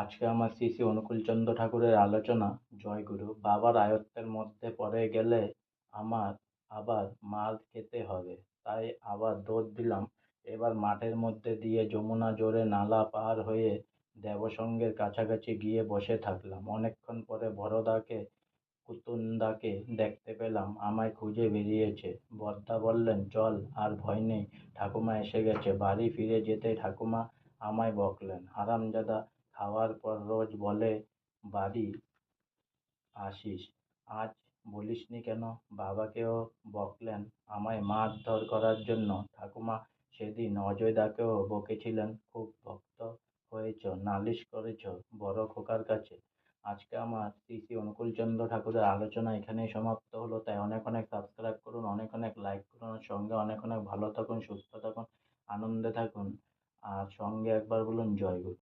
আজকে আমার শ্রী শ্রী অনুকূলচন্দ্র ঠাকুরের আলোচনা। জয়গুরু। বাবার আয়ত্তের মধ্যে পড়ে গেলে আমার আবার মার খেতে হবে, তাই আবার দৌড় দিলাম। এবার মাঠের মধ্যে দিয়ে যমুনা জোরে নালা পার হয়ে দেবসঙ্গের কাছাকাছি গিয়ে বসে থাকলাম। অনেকক্ষণ পরে বড়দাকে কুতুনদাকে দেখতে পেলাম, আমায় খুঁজে বেরিয়েছে। বড়দা বললেন, চল, আর ভয় নেই, ঠাকুমা এসে গেছে। বাড়ি ফিরে যেতে ঠাকুমা আমায় বকলেন, হারামজাদা, খাওয়ার পর রোজ বলে বাড়ি আসিস, আজ বলিসনি কেন? বাবাকেও বকলেন আমায় মারধর করার জন্য। ঠাকুমা সেদিন অজয়দাকেও বকেছিলেন, খুব ভক্ত হয়েছ, নালিশ করেছ বড় খোকার কাছে। আজকে আমার শ্রী শ্রী অনুকূলচন্দ্র ঠাকুরের আলোচনা এখানেই সমাপ্ত হলো। তাই অনেক অনেক সাবস্ক্রাইব করুন, অনেক অনেক লাইক করুন, আর সঙ্গে অনেক অনেক ভালো থাকুন, সুস্থ থাকুন, আনন্দে থাকুন, আর সঙ্গে একবার বলুন জয় গুরু।